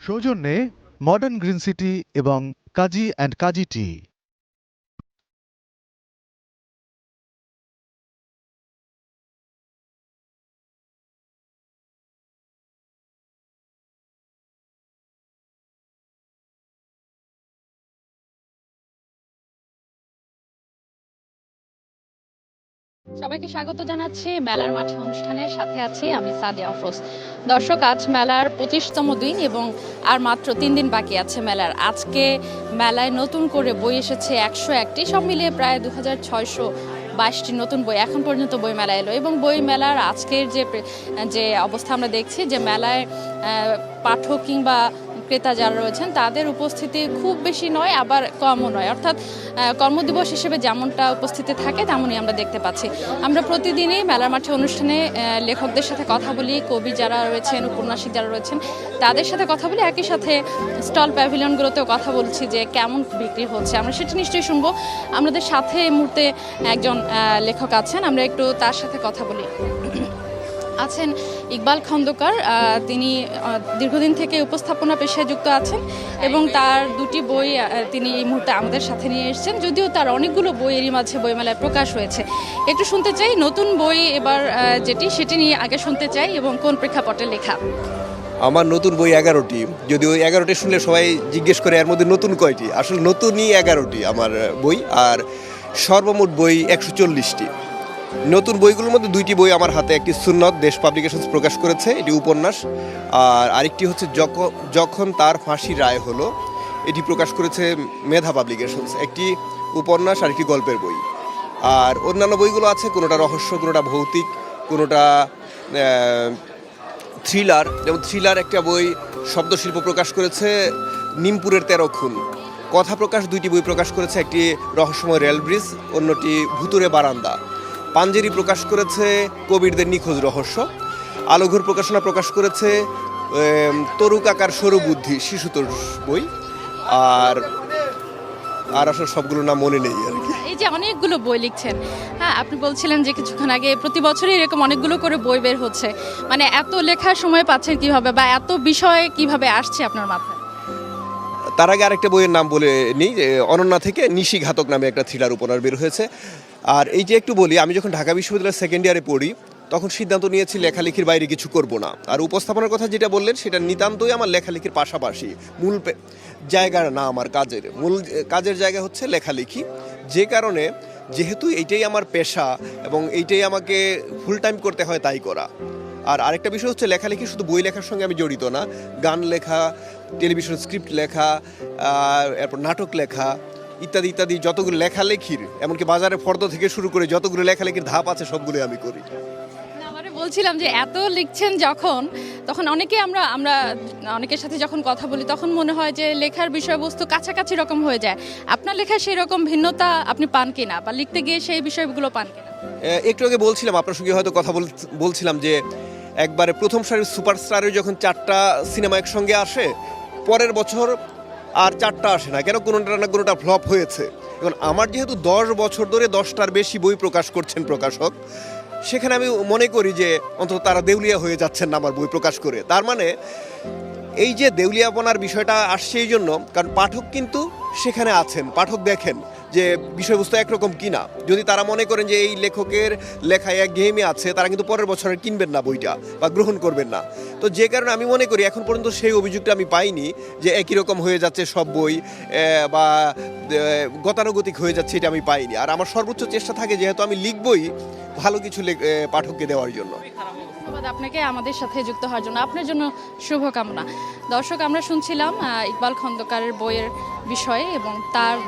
সৌজন্যে modern green city এবং কাজী and কাজী টি। সবাইকে স্বাগত জানাচ্ছি মেলার মাঠে অনুষ্ঠানের সাথে আছি আমি সাদিয়া আফরোজ। দর্শক, আজ মেলার 25তম দিন এবং আর মাত্র 3 দিন বাকি আছে মেলার। আজকে মেলায় নতুন করে বই এসেছে 101টি, সব মিলিয়ে প্রায় 2622টি নতুন বই এখন পর্যন্ত বই মেলা এলো। এবং বই মেলার আজকের যে অবস্থা আমরা দেখছি যে মেলায় পাঠক কিংবা ক্রেতা যারা রয়েছেন তাদের উপস্থিতি খুব বেশি নয়, আবার কমও নয়, অর্থাৎ কর্মদিবস হিসেবে যেমনটা উপস্থিতি থাকে তেমনই আমরা দেখতে পাচ্ছি। আমরা প্রতিদিনই মেলার মাঠে অনুষ্ঠানে লেখকদের সাথে কথা বলি, কবি যারা রয়েছেন, উপন্যাসিক যারা রয়েছেন তাদের সাথে কথা বলি, একই সাথে স্টল প্যাভিলিয়নগুলোতেও কথা বলছি যে কেমন বিক্রি হচ্ছে। আমরা সেটা নিশ্চয়ই শুনবো। আমাদের সাথে এই মুহূর্তে একজন লেখক আছেন, আমরা একটু তার সাথে কথা বলি। আছেন ইকবাল খন্দকার, তিনি দীর্ঘদিন থেকে উপস্থাপনা পেশায় যুক্ত আছেন এবং তার দুটি বই তিনি এই মুহূর্তে আমাদের সাথে নিয়ে এসেছেন, যদিও তার অনেকগুলো বই এরই মাঝে বইমেলায় প্রকাশ হয়েছে। একটু শুনতে চাই নতুন বই এবার সেটি নিয়ে আগে শুনতে চাই এবং কোন প্রেক্ষাপটে লেখা। আমার নতুন বই 11টি, যদি ওই 11টি শুনলে সবাই জিজ্ঞেস করে এর মধ্যে নতুন কয়টি, আসলে নতুনই 11টি আমার বই, আর সর্বমোট বই 140টি। নতুন বইগুলোর মধ্যে 2টি বই আমার হাতে, একটি সুন্নত দেশ পাবলিকেশনস প্রকাশ করেছে, এটি উপন্যাস, আর আরেকটি হচ্ছে যখন তার ফাঁসির রায় হলো, এটি প্রকাশ করেছে মেধা পাবলিকেশনস, একটি উপন্যাস আর একটি গল্পের বই। আর অন্যান্য বইগুলো আছে, কোনোটা রহস্য, কোনোটা ভৌতিক, কোনোটা থ্রিলার। যেমন থ্রিলার একটা বই শব্দশিল্প প্রকাশ করেছে নিমপুরের 13 খুন। কথা প্রকাশ 2টি বই প্রকাশ করেছে, একটি রহস্যময় রেল ব্রিজ, অন্যটি ভুতুরে বারান্দা। পাঞ্জেরি প্রকাশ করেছে কবিরদের নিখোঁজ রহস্য। আলোঘর প্রকাশনা প্রকাশ করেছে তরু কাকার সরু বুদ্ধি শিশুতোষ বই। আর আসলে সবগুলো নাম মনে নেই আর কি। এই যে অনেকগুলো বই লিখছেন, হ্যাঁ, আপনি বলছিলেন যে কিছুক্ষণ আগে প্রতি বছরই এরকম অনেকগুলো করে বই বের হচ্ছে, মানে এত লেখার সময় পাচ্ছেন কিভাবে, বা এত বিষয় কিভাবে আসছে আপনার মাথায়? তার আগে আরেকটা বইয়ের নাম বলে নিই, যে অনন্যা থেকে নিশিঘাতক নামে একটা থ্রিলার উপন্যাস বের হয়েছে। আর এই যে একটু বলি, আমি যখন ঢাকা বিশ্ববিদ্যালয়ের সেকেন্ড ইয়ারে পড়ি তখন সিদ্ধান্ত নিয়েছি লেখালেখির বাইরে কিছু করব না। আর উপস্থাপনার কথা যেটা বললেন সেটা নিতান্তই আমার লেখালেখির পাশাপাশি মূল জায়গার না, আমার মূল কাজের জায়গা হচ্ছে লেখালেখি। যে কারণে যেহেতু এইটাই আমার পেশা এবং এইটাই আমাকে ফুল টাইম করতে হয়, তাই করা। আর আরেকটা বিষয় হচ্ছে লেখালেখি শুধু বই লেখার সঙ্গে আমি জড়িত না, গান লেখা, টেলিভিশন স্ক্রিপ্ট লেখা, এরপর নাটক লেখা ইত্যাদি ইত্যাদি যতগুলো লেখালেখির, এমনকি বাজারে ফর্দ থেকে শুরু করে যতগুলো লেখালেখির ধাপ আছে সবগুলো আমি করি। আমারে বলছিলাম যে এত লিখছেন তখন আমরা অনেকের সাথে যখন কথা বলি তখন মনে হয় যে লেখার বিষয়বস্তু কাছাকাছি রকম হয়ে যায়। আপনার লেখায় সেই রকম ভিন্নতা আপনি পান কিনা, বা লিখতে গিয়ে সেই বিষয়গুলো পান কিনা? একটু আগে বলছিলাম, আপনার সঙ্গে হয়তো কথা বলছিলাম যে একবারে প্রথম সারির সুপারস্টারের যখন 4টা সিনেমা একসঙ্গে আসে, পরের বছর আর 4টা আসে না, কেন কোনোটা না কোনোটা ফ্লপ হয়েছে। এখন আমার যেহেতু 10 বছর ধরে 10টার বেশি বই প্রকাশ করছেন প্রকাশক, সেখানে আমি মনে করি যে অন্তত তারা দেউলিয়া হয়ে যাচ্ছেন না আমার বই প্রকাশ করে। তার মানে এই যে দেউলিয়াপনার বিষয়টা আসছে এই জন্য, কারণ পাঠক কিন্তু সেখানে আছেন, পাঠক দেখেন যে বিষয়বস্তু একরকম কিনা। যদি তারা মনে করেন যে এই লেখকের লেখায় একঘেয়েমি আছে, তারা কিন্তু পরের বছর কিনবেন না বইটা বা গ্রহণ করবেন না। তো যে কারণে আমি মনে করি এখন পর্যন্ত সেই অভিযোগটা আমি পাইনি যে একই রকম হয়ে যাচ্ছে সব বই বা গতানুগতিক হয়ে যাচ্ছে, এটা আমি পাইনি। আর আমার সর্বোচ্চ চেষ্টা থাকে, যেহেতু আমি লিখবই, ভালো কিছু পাঠককে দেওয়ার জন্য। ধন্যবাদ আপনাকে আমাদের সাথে যুক্ত হওয়ার জন্য, আপনার জন্য শুভকামনা। দর্শক, আমরা শুনছিলাম ইকবাল খন্দকারের বইয়ের বিষয়ে এবং তার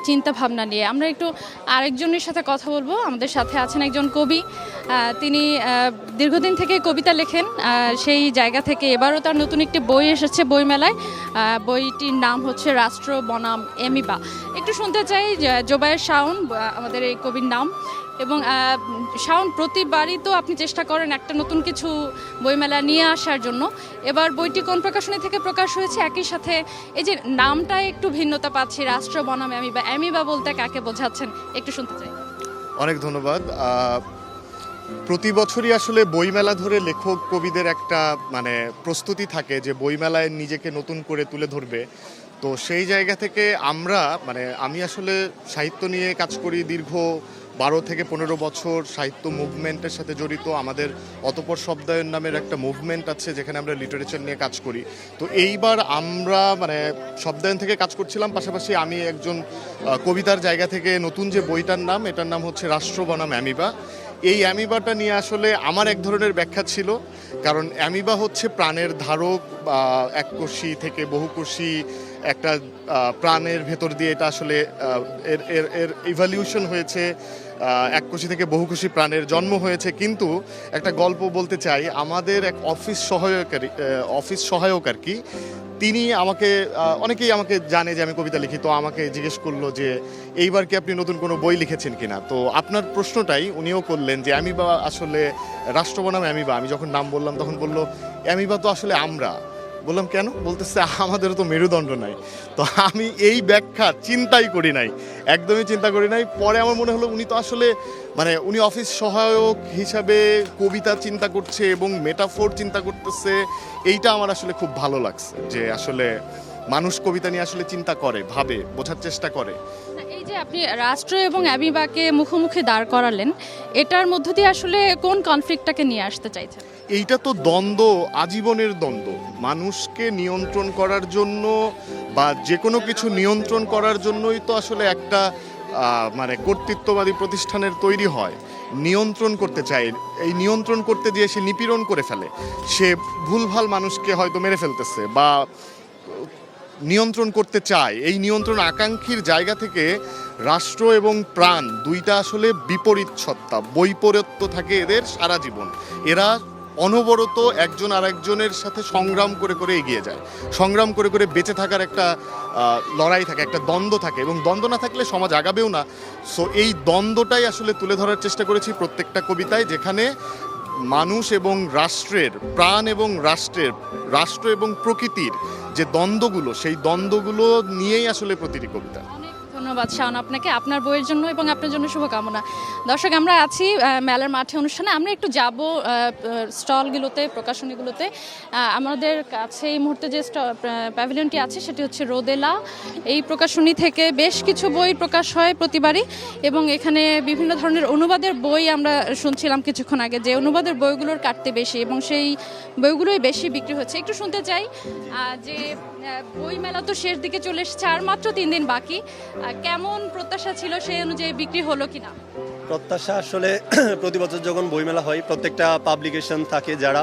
চিন্তা ভাবনা নিয়ে। আমরা একটু আরেকজনের সাথে কথা বলবো। আমাদের সাথে আছেন একজন কবি, তিনি দীর্ঘদিন থেকে কবিতা লেখেন, সেই জায়গা থেকে এবারও তার নতুন একটি বই এসেছে বইমেলায়। বইটির নাম হচ্ছে রাষ্ট্র বনাম এমিবা। একটু শুনতে চাই জোবায়ের শাওন আমাদের এই কবির নাম। এবং শাওন, প্রতিবারই তো আপনি চেষ্টা করেন একটা নতুন কিছু বইমেলা নিয়ে আসার জন্য। এবার বইটি কোন প্রকাশনী থেকে প্রকাশ হয়েছে, একই সাথে এই যে নামটা একটু ভিন্নতা পাচ্ছি, রাষ্ট্র বনাম এমিবা, এমিবা বলতে কাকে বোঝাচ্ছেন একটু শুনতে চাই। অনেক ধন্যবাদ। প্রতি বছরই আসলে বইমেলা ধরে লেখক কবিদের একটা মানে প্রস্তুতি থাকে যে বইমেলায় নিজেকে নতুন করে তুলে ধরবে। তো সেই জায়গা থেকে আমরা মানে আমি আসলে সাহিত্য নিয়ে কাজ করি দীর্ঘ 12 থেকে 15 বছর, সাহিত্য মুভমেন্টের সাথে জড়িত। আমাদের অতঃপর শব্দায়ন নামের একটা মুভমেন্ট আছে যেখানে আমরা লিটারেচার নিয়ে কাজ করি। তো এইবার আমরা মানে শব্দায়ন থেকে কাজ করছিলাম, পাশাপাশি আমি একজন কবিতার জায়গা থেকে নতুন যে বইটার নাম, এটার নাম হচ্ছে রাষ্ট্র বনাম অ্যামিবা। এই অ্যামিবাটা নিয়ে আসলে আমার এক ধরনের ব্যাখ্যা ছিল, কারণ অ্যামিবা হচ্ছে প্রাণের ধারক, এককোষী থেকে বহুকোষী একটা প্রাণের ভেতর দিয়ে এটা আসলে এর এর এর ইভলিউশন হয়েছে, এককোষী থেকে বহুকোষী প্রাণের জন্ম হয়েছে। কিন্তু একটা গল্প বলতে চাই, আমাদের এক অফিস সহায়ক আর কি, তিনি আমাকে অনেকেই আমাকে জানে যে আমি কবিতা লিখি, তো আমাকে জিজ্ঞেস করলো যে এইবার কি আপনি নতুন কোনো বই লিখেছেন কিনা। তো আপনার প্রশ্নটাই উনিও করলেন যে অ্যামিবা আসলে রাষ্ট্র বনাম অ্যামিবা। আমি যখন নাম বললাম তখন বললো অ্যামিবা তো আসলে আমরা। বললাম কেন? বলতেছে আমাদেরও তো মেরুদণ্ড নাই। তো আমি এই ব্যাখ্যা চিন্তাই করি নাই, একদমই চিন্তা করি নাই। পরে আমার মনে হলো উনি তো আসলে মানে উনি অফিস সহায়ক হিসাবে কবিতা চিন্তা করছে এবং মেটাফোর চিন্তা করতেছে। এইটা আমার আসলে খুব ভালো লাগছে যে আসলে মানুষ কবিতা নিয়ে আসলে চিন্তা করে, ভাবে, বোঝার চেষ্টা করে। এই যে আপনি রাষ্ট্র এবং অ্যামিবাকে মুখোমুখি দাঁড় করালেন, এটার মধ্য দিয়ে আসলে কোন কনফ্লিক্টটাকে নিয়ে আসতে চাইছেন? এইটা তো দ্বন্দ্ব, আজীবনের দ্বন্দ্ব। মানুষকে নিয়ন্ত্রণ করার জন্য বা যে কোনো কিছু নিয়ন্ত্রণ করার জন্যই তো আসলে একটা মানে কর্তৃত্ববাদী প্রতিষ্ঠানের তৈরি হয়। নিয়ন্ত্রণ করতে চায়, এই নিয়ন্ত্রণ করতে গিয়ে সে নিপীড়ন করে ফেলে, সে ভুলভাল মানুষকে হয়তো মেরে ফেলতেছে বা নিয়ন্ত্রণ করতে চায়। এই নিয়ন্ত্রণ আকাঙ্ক্ষীর জায়গা থেকে রাষ্ট্র এবং প্রাণ দুইটা আসলে বিপরীত সত্তা, বৈপরীত্য থাকে এদের সারা জীবন। এরা অনবরত একজন আরেকজনের সাথে সংগ্রাম করে করে এগিয়ে যায়, সংগ্রাম করে করে বেঁচে থাকার একটা লড়াই থাকে, একটা দ্বন্দ্ব থাকে, এবং দ্বন্দ্ব না থাকলে সমাজ আগাবেও না। সো এই দ্বন্দ্বটাই আসলে তুলে ধরার চেষ্টা করেছি প্রত্যেকটা কবিতায়, যেখানে মানুষ এবং রাষ্ট্রের, প্রাণ এবং রাষ্ট্রের, রাষ্ট্র এবং প্রকৃতির যে দ্বন্দ্বগুলো, সেই দ্বন্দ্বগুলো নিয়েই আসলে প্রতিটি কবিতা। অনেক ধন্যবাদ শাওন আপনাকে, আপনার বইয়ের জন্য এবং আপনার জন্য শুভকামনা। দর্শক, আমরা আছি মেলার মাঠে অনুষ্ঠানে, আমরা একটু যাব স্টলগুলোতে, প্রকাশনীগুলোতে। আমাদের কাছে এই মুহূর্তে যে প্যাভিলিয়নটি আছে সেটি হচ্ছে রোদেলা। এই প্রকাশনী থেকে বেশ কিছু বই প্রকাশ হয় প্রতিবারই, এবং এখানে বিভিন্ন ধরনের অনুবাদের বই আমরা শুনছিলাম কিছুক্ষণ আগে, যে অনুবাদের বইগুলোর কাটতে বেশি এবং সেই বইগুলোই বেশি বিক্রি হচ্ছে। একটু শুনতে চাই যে বই মেলা তো শেষ দিকে চলে এসেছে, আর মাত্র 3 দিন বাকি। কেমন প্রত্যাশা ছিল, সেই অনুযায়ী বিক্রি হলো কিনা? প্রত্যাশা আসলে প্রতি বছর যখন বইমেলা হয়, প্রত্যেকটা পাবলিকেশন থাকে যারা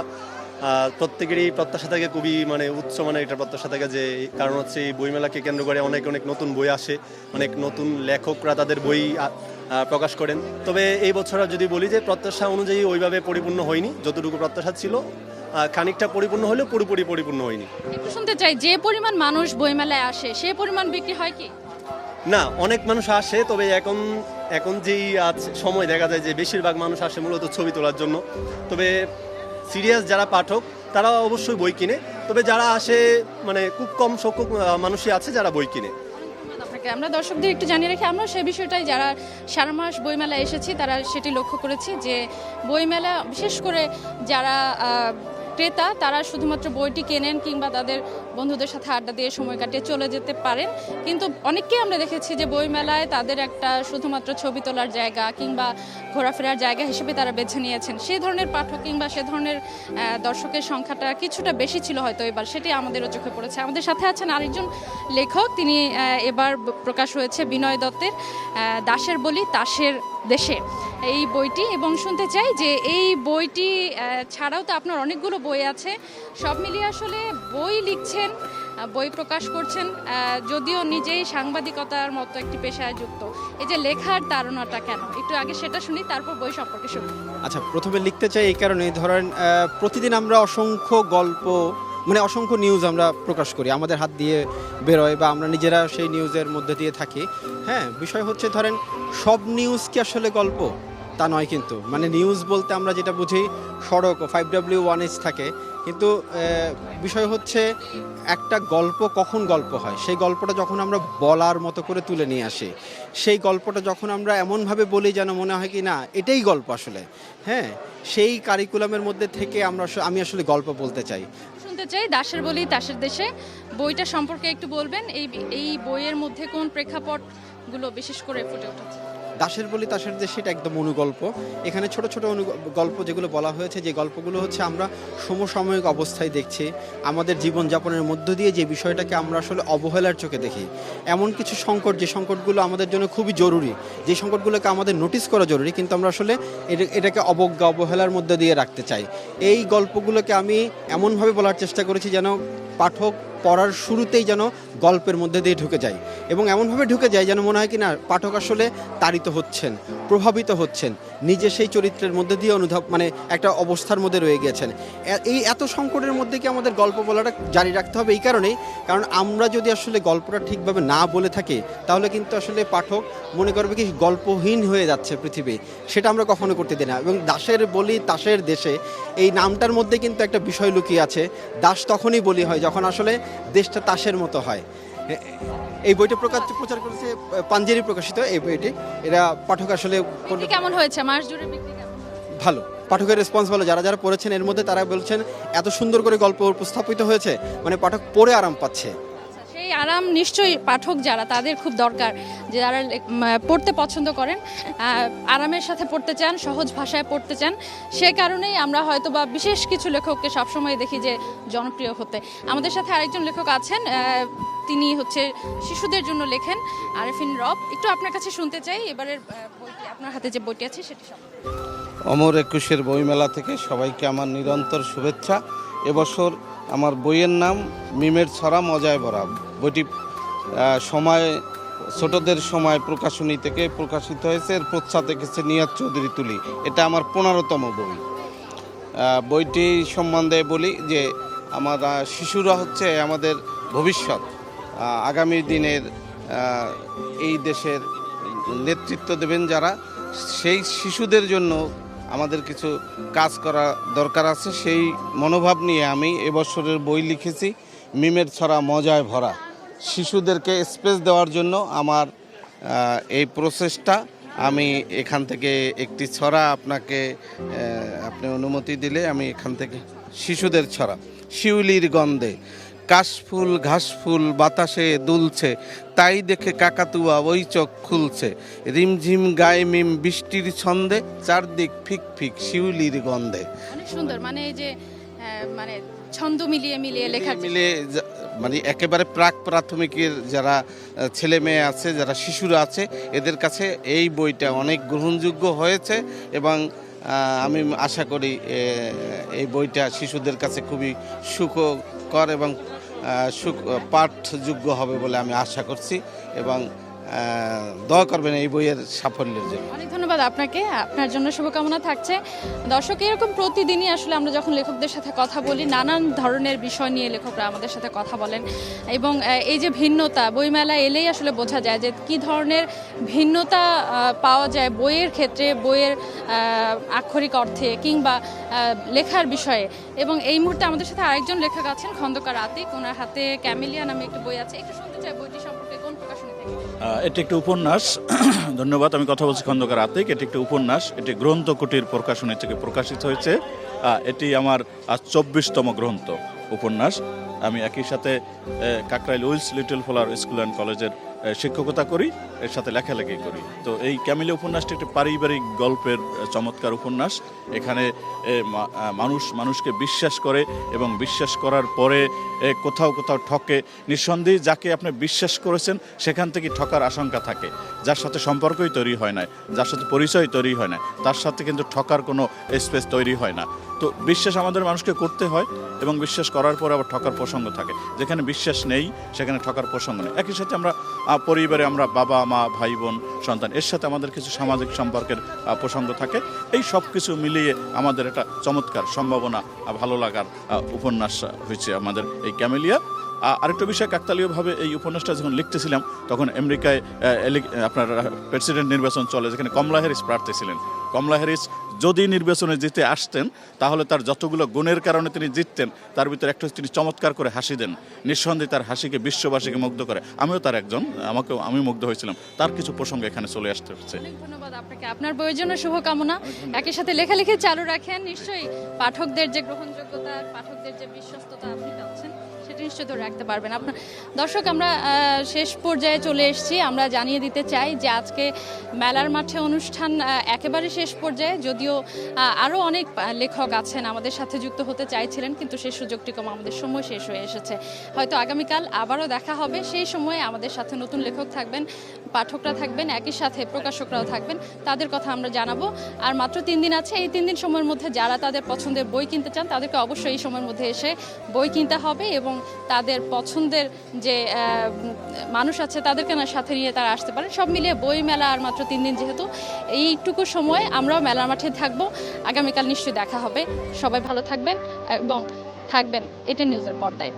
প্রত্যেকেরই প্রত্যাশা থাকে, খুবই মানে উচ্চ মানে একটা প্রত্যাশা থাকে, যে কারণ হচ্ছে এই বইমেলাকে কেন্দ্র করে অনেক অনেক নতুন বই আসে, অনেক নতুন লেখকরা তাদের বই প্রকাশ করেন। তবে এই বছর যদি বলি যে প্রত্যাশা অনুযায়ী ওইভাবে পরিপূর্ণ হয়নি, যতটুকু প্রত্যাশা ছিল খানিকটা পরিপূর্ণ হলেও পুরোপুরি পরিপূর্ণ হয়নি। একটু শুনতে চাই, যে পরিমাণ মানুষ বইমেলায় আসে সেই পরিমাণ বিক্রি হয় কি? না, অনেক মানুষ আসে, তবে এখন যেই সময় দেখা যায় যে বেশিরভাগ মানুষ আসে মূলত ছবি তোলার জন্য। তবে সিরিয়াস যারা পাঠক তারা অবশ্যই বই কিনে, তবে যারা আসে মানে খুব কম সংখ্যক মানুষই আছে যারা বই কিনে। আপনাকে আমরা দর্শকদের একটু জানিয়ে রাখি, আমরা সেই বিষয়টাই যারা সারা মাস বইমেলা এসেছি তারা সেটি লক্ষ্য করেছি, যে বইমেলা বিশেষ করে যারা ক্রেতা তারা শুধুমাত্র বইটি কেনেন কিংবা তাদের বন্ধুদের সাথে আড্ডা দিয়ে সময় কাটিয়ে চলে যেতে পারেন, কিন্তু অনেককেই আমরা দেখেছি যে বইমেলায় তাদের একটা শুধুমাত্র ছবি তোলার জায়গা কিংবা ঘোরাফেরার জায়গা হিসেবে তারা বেছে নিয়েছেন। সেই ধরনের পাঠক কিংবা সে ধরনের দর্শকের সংখ্যাটা কিছুটা বেশি ছিল হয়তো এবার, সেটি আমাদেরও চোখে পড়েছে। আমাদের সাথে আছেন আরেকজন লেখক, তিনি এবার প্রকাশ হয়েছে বিনয় দত্তের দাসের বলি তাসের দেশে এই বইটি, এবং শুনতে চাই যে এই বইটি ছাড়াও তো আপনার অনেকগুলো বই আছে, সব মিলিয়ে আসলে বই লিখছেন, বই প্রকাশ করছেন, যদিও নিজেই সাংবাদিকতার মতো একটি পেশায় যুক্ত। এই যে লেখার তাড়নাটা কেন, একটু আগে সেটা শুনি, তারপর বই সম্পর্কে শুনি। আচ্ছা, প্রথমে লিখতে চাই এই কারণে, ধরেন প্রতিদিন আমরা অসংখ্য গল্প মানে অসংখ্য নিউজ আমরা প্রকাশ করি, আমাদের হাত দিয়ে বেরোয় বা আমরা নিজেরা সেই নিউজের মধ্যে দিয়ে থাকি। হ্যাঁ, বিষয় হচ্ছে ধরেন সব নিউজ কি আসলে গল্প তা নয়, কিন্তু মানে নিউজ বলতে আমরা যেটা বুঝি সড়ক ও 5W1H থাকে, কিন্তু বিষয় হচ্ছে একটা গল্প কখন গল্প হয়, সেই গল্পটা যখন আমরা বলার মতো করে তুলে নিয়ে আসি, সেই গল্পটা যখন আমরা এমনভাবে বলি যেন মনে হয় কি না এটাই গল্প আসলে, হ্যাঁ, সেই কারিকুলামের মধ্যে থেকে আমি আসলে গল্প বলতে চাই। শুনতে চাই দাসের বলি তাসের দেশে বইটা সম্পর্কে একটু বলবেন। এই বইয়ের মধ্যে কোন প্রেক্ষাপটগুলো বিশেষ করে ফুটে উঠেছে? দাসের বলি তাসের দেশে এটা একদম অনুগল্প। এখানে ছোট ছোট গল্প যেগুলো বলা হয়েছে, যে গল্পগুলো হচ্ছে আমরা সমসাময়িক অবস্থায় দেখছি, আমাদের জীবনযাপনের মধ্য দিয়ে যে বিষয়টাকে আমরা আসলে অবহেলার চোখে দেখি, এমন কিছু সংকট, যে সংকটগুলো আমাদের জন্য খুবই জরুরি, যে সংকটগুলোকে আমাদের নোটিস করা জরুরি, কিন্তু আমরা আসলে এটাকে অবহেলার মধ্যে দিয়ে রাখতে চাই। এই গল্পগুলোকে আমি এমনভাবে বলার চেষ্টা করেছি যেন পাঠক পড়ার শুরুতেই যেন গল্পের মধ্যে দিয়ে ঢুকে যায়, এবং এমনভাবে ঢুকে যায় যেন মনে হয় কি না পাঠক আসলে তাড়িত হচ্ছেন, প্রভাবিত হচ্ছেন, নিজে সেই চরিত্রের মধ্যে দিয়ে মানে একটা অবস্থার মধ্যে রয়ে গিয়েছেন। এই এত সংকটের মধ্যে কি আমাদের গল্প বলাটা জারি রাখতে হবে এই কারণেই, কারণ আমরা যদি আসলে গল্পটা ঠিকভাবে না বলে থাকি তাহলে কিন্তু আসলে পাঠক মনে করবে কি গল্পহীন হয়ে যাচ্ছে পৃথিবী, সেটা আমরা কখনো করতে দিই না। এবং দাসের বলি তাসের দেশে এই নামটার মধ্যে কিন্তু একটা বিষয় লুকিয়ে আছে। দাস তখনই বলি হয় যখন আসলে দেশটা তাসের মতো হয়। এই বইটা প্রচার করেছে পাঞ্জেরি প্রকাশিত এই বইটি। এরা পাঠক আসলে বিক্রি কেমন হয়েছে? মাস জুড়ে বিক্রি কেমন? ভালো, পাঠকের রেসপন্স ভালো। যারা যারা পড়েছেন এর মধ্যে তারা বলছেন এত সুন্দর করে গল্প উপস্থাপিত হয়েছে, মানে পাঠক পড়ে আরাম পাচ্ছে। সেই আরাম নিশ্চয়ই পাঠক যারা তাদের খুব দরকার, যে যারা পড়তে পছন্দ করেন, আরামের সাথে পড়তে চান, সহজ ভাষায় পড়তে চান, সে কারণেই আমরা হয়তো বা বিশেষ কিছু লেখককে সবসময় দেখি যে জনপ্রিয় হতে। আমাদের সাথে আরেকজন লেখক আছেন, তিনি হচ্ছে শিশুদের জন্য লেখেন, আরেফিন রব। একটু আপনার কাছে শুনতে চাই এবারের বইটি, আপনার হাতে যে বইটি আছে সেটি সম্পর্কে। অমর একুশের বইমেলা থেকে সবাইকে আমার নিরন্তর শুভেচ্ছা। এবছর আমার বইয়ের নাম মিমের ছড়া মজায় ভরা। বইটি সময় ছোটদের সময় প্রকাশনী থেকে প্রকাশিত হয়েছে। এর প্রচ্ছদ এঁকেছে নিয়াজ চৌধুরী তুলি। এটা আমার 15তম বই। বইটি সম্বন্ধে বলি যে আমার শিশুরা হচ্ছে আমাদের ভবিষ্যৎ, আগামী দিনের এই দেশের নেতৃত্ব দেবেন যারা, সেই শিশুদের জন্য আমাদের কিছু কাজ করা দরকার আছে। সেই মনোভাব নিয়ে আমি এবছরের বই লিখেছি মিমের ছড়া মজায় ভরা। শিশুদেরকে স্পেস দেওয়ার জন্য আমার এই প্রসেসটা। আমি এখান থেকে একটি ছড়া আপনি অনুমতি দিলে আমি এখান থেকে শিশুদের ছড়া। শিউলির গন্ধে কাশফুল ঘাসফুল বাতাসে দুলছে, তাই দেখে কাকাতুয়া ওই চোখ খুলছে। রিমঝিম গায়ে মিম বৃষ্টির ছন্দে, চারদিক ফিক ফিক শিউলির গন্ধে। অনেক সুন্দর, মানে এই যে মানে ছন্দ মিলিয়ে মিলিয়ে লেখা, মানে একেবারে প্রাথমিকের যারা ছেলে মেয়ে আছে, যারা শিশুরা আছে, এদের কাছে এই বইটা অনেক গ্রহণযোগ্য হয়েছে এবং আমি আশা করি এই বইটা শিশুদের কাছে খুবই সুখকর এবং পাঠযোগ্য হবে বলে আমি আশা করছি এবং দোয়া করবেন এই বইয়ের সাফল্যের জন্য। অনেক ধন্যবাদ আপনাকে, আপনার জন্য শুভকামনা থাকছে। দর্শক, এরকম প্রতিদিনই আসলে আমরা যখন লেখকদের সাথে কথা বলি, নানান ধরনের বিষয় নিয়ে লেখকরা আমাদের সাথে কথা বলেন এবং এই যে ভিন্নতা, বইমেলা এলেই আসলে বোঝা যায় যে কী ধরনের ভিন্নতা পাওয়া যায় বইয়ের ক্ষেত্রে, বইয়ের আক্ষরিক অর্থে কিংবা লেখার বিষয়ে। এবং এই মুহূর্তে আমাদের সাথে আরেকজন লেখক আছেন, খন্দকার আতিক। ওনার হাতে ক্যামেলিয়া নামে একটি বই আছে। একটু শুনতে চাই বইটি সম্পর্কে, কোন প্রকাশনী থেকে? এটি একটি উপন্যাস। ধন্যবাদ, আমি কথা বলছি খন্দকার আতিক। এটি একটি উপন্যাস, এটি গ্রন্থ কুটির প্রকাশনী থেকে প্রকাশিত হয়েছে। এটি আমার 24তম গ্রন্থ উপন্যাস। আমি একই সাথে Kakrail Wills Little Flower School and কলেজের শিক্ষকতা করি, এর সাথে লেখালেখি করি। তো এই ক্যামেলিয়া উপন্যাসটি একটি পারিবারিক গল্পের চমৎকার উপন্যাস। এখানে মানুষকে বিশ্বাস করে এবং বিশ্বাস করার পরে কোথাও কোথাও ঠকে। নিঃসন্দেহে যাকে আপনি বিশ্বাস করেছেন সেখান থেকে ঠকার আশঙ্কা থাকে। যার সাথে সম্পর্কই তৈরি হয় না, যার সাথে পরিচয় তৈরি হয় না, তার সাথে কিন্তু ঠকার কোনো স্পেস তৈরি হয় না। তো বিশ্বাস আমাদের মানুষকে করতে হয় এবং বিশ্বাস করার পরে আবার ঠকার প্রসঙ্গ থাকে। যেখানে বিশ্বাস নেই সেখানে ঠকার প্রসঙ্গ নেই। একই সাথে আমরা পরিবারে আমরা বাবা মা ভাই বোন সন্তান, এর সাথে আমাদের কিছু সামাজিক সম্পর্কের প্রসঙ্গ থাকে। এই সব কিছু মিলিয়ে আমাদের একটা চমৎকার সম্ভাবনা, ভালো লাগার উপন্যাস হয়েছে আমাদের এই ক্যামেলিয়া। আরেকটা বিষয়, কাকতালীয়ভাবে এই উপন্যাসটা যখন লিখতেছিলাম তখন আমেরিকায় আপনার প্রেসিডেন্ট নির্বাচন চলে, যেখানে কমলা হ্যারিস প্রার্থী ছিলেন। কমলা হ্যারিস যদি নির্বাচনে জিতে আসতেন তাহলে তার যতগুলো গুণের কারণে তিনি জিততেন তার ভিতরে একটা হচ্ছে তিনি চমৎকার করে হাসি দেন, নিঃসন্দেহে তার হাসিকে বিশ্ববাসীকে মুগ্ধ করে। আমিও তার একজন, আমি মুগ্ধ হয়েছিলাম। তার কিছু প্রসঙ্গ এখানে চলে আসতে হচ্ছে। অনেক ধন্যবাদ আপনাকে, আপনার বইয়ের জন্য শুভকামনা। একই সাথে লেখালেখি চালু রাখেন, নিশ্চয়ই পাঠকদের যে গ্রহণযোগ্যতা, পাঠকদের যে বিশ্বস্ততা আপনি পাচ্ছেন সেটা নিশ্চয়ই ধরে রাখতে পারবেন আপনার। দর্শক, আমরা শেষ পর্যায়ে চলে এসেছি। আমরা জানিয়ে দিতে চাই যে আজকে মেলার মাঠে অনুষ্ঠান একেবারে শেষ পর্যায়ে, যদিও আরও অনেক লেখক আছেন আমাদের সাথে যুক্ত হতে চাইছিলেন, কিন্তু সেই সুযোগটি কম, আমাদের সময় শেষ হয়ে এসেছে। হয়তো আগামীকাল আবারও দেখা হবে, সেই সময়ে আমাদের সাথে নতুন লেখক থাকবেন, পাঠকরা থাকবেন, একই সাথে প্রকাশকরাও থাকবেন, তাদের কথা আমরা জানাবো। আর মাত্র 3 দিন আছে, এই 3 দিন সময়ের মধ্যে যারা তাদের পছন্দের বই কিনতে চান তাদেরকে অবশ্যই এই সময়ের মধ্যে এসে বই কিনতে হবে এবং তাদের পছন্দের যে মানুষ আছে তাদেরকে না সাথে নিয়ে তারা আসতে পারেন। সব মিলিয়ে বই মেলা আর মাত্র 3 দিন, যেহেতু এইটুকু সময় আমরাও মেলার মাঠে থাকবো। আগামীকাল নিশ্চয়ই দেখা হবে। সবাই ভালো থাকবেন এবং থাকবেন এটা নিউজের পর্দায়।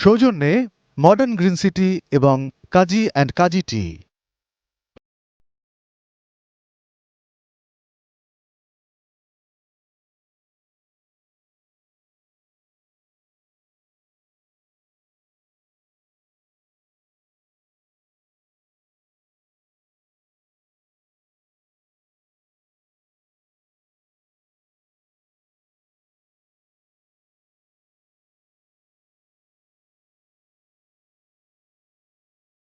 সৌজন্যে মডার্ন গ্রিন সিটি এবং কাজী অ্যান্ড কাজী টি।